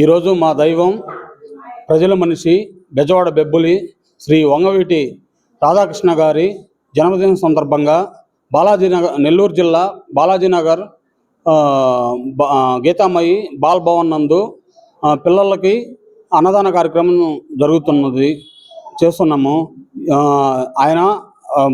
ఈరోజు మా దైవం ప్రజల మనిషి బెజవాడ బెబ్బులి శ్రీ వంగవీటి రాధాకృష్ణ గారి జన్మదిన సందర్భంగా బాలాజీనగర్, నెల్లూరు జిల్లా బాలాజీనగర్ గీతామయి బాల్ భవన్ నందు పిల్లలకి అన్నదాన కార్యక్రమం చేస్తున్నాము. ఆయన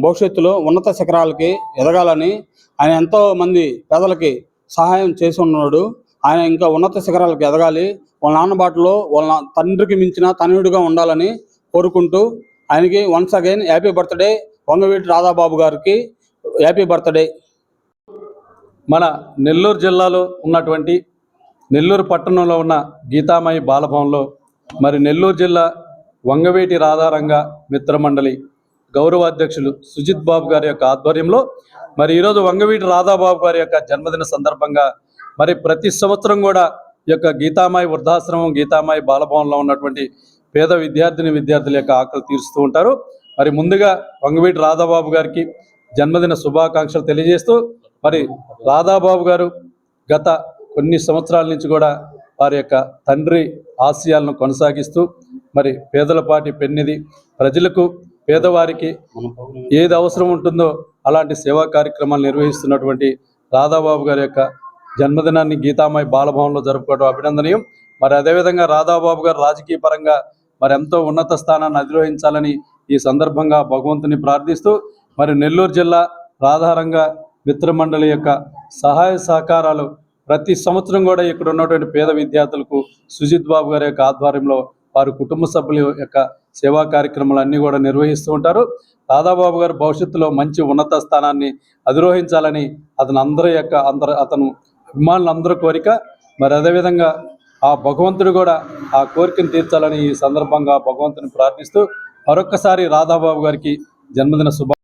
భవిష్యత్తులో ఉన్నత శిఖరాలకి ఎదగాలని, ఆయన ఎంతో మంది పేదలకి సహాయం చేసి ఉన్నాడు. ఆయన ఇంకా ఉన్నత శిఖరాలకు ఎదగాలి, వాళ్ళ నాన్న బాటలో వాళ్ళ తండ్రికి మించిన తనయుడిగా ఉండాలని కోరుకుంటూ ఆయనకి once again happy birthday. Vangaveeti Radhababu గారికి హ్యాపీ బర్త్డే. మన నెల్లూరు జిల్లాలో ఉన్నటువంటి నెల్లూరు పట్టణంలో ఉన్న గీతామయి బాలభవన్లో మరి నెల్లూరు జిల్లా వంగవీటి రాధారంగ మిత్రమండలి గౌరవ అధ్యక్షులు సుజిత్ బాబు గారి యొక్క ఆధ్వర్యంలో మరి ఈరోజు వంగవీటి రాధాబాబు గారి యొక్క జన్మదిన సందర్భంగా మరి ప్రతి సంవత్సరం కూడా ఈ యొక్క గీతామాయి వృద్ధాశ్రమం, గీతామాయి బాలభవన్లో ఉన్నటువంటి పేద విద్యార్థుల యొక్క ఆకలి తీరుస్తూ ఉంటారు. మరి ముందుగా వంగవీటి రాధాబాబు గారికి జన్మదిన శుభాకాంక్షలు తెలియజేస్తూ, మరి రాధాబాబు గారు గత కొన్ని సంవత్సరాల నుంచి కూడా వారి యొక్క తండ్రి ఆశయాలను కొనసాగిస్తూ మరి పేదలపాటి పెన్నిది, ప్రజలకు పేదవారికి ఏది అవసరం ఉంటుందో అలాంటి సేవా కార్యక్రమాలు నిర్వహిస్తున్నటువంటి రాధాబాబు గారి యొక్క జన్మదినాన్ని గీతామయి బాలభవన్లో జరుపుకోవడం అభినందనీయం. మరి అదేవిధంగా రాధాబాబు గారు రాజకీయ పరంగా మరి ఎంతో ఉన్నత స్థానాన్ని అధిరోహించాలని ఈ సందర్భంగా భగవంతుని ప్రార్థిస్తూ, మరి నెల్లూరు జిల్లా రాధారంగ మిత్రమండలి యొక్క సహాయ సహకారాలు ప్రతి సంవత్సరం కూడా ఇక్కడ ఉన్నటువంటి పేద విద్యార్థులకు సుజిత్ బాబు గారి యొక్క ఆధ్వర్యంలో వారి కుటుంబ సభ్యుల యొక్క సేవా కార్యక్రమాలు అన్నీ కూడా నిర్వహిస్తూ ఉంటారు. రాధాబాబు గారు భవిష్యత్తులో మంచి ఉన్నత స్థానాన్ని అధిరోహించాలని అతను అభిమానులందరూ కోరిక. మరి అదేవిధంగా ఆ భగవంతుడు కూడా ఆ కోరికను తీర్చాలని ఈ సందర్భంగా భగవంతుని ప్రార్థిస్తూ మరొక్కసారి రాధాబాబు గారికి జన్మదిన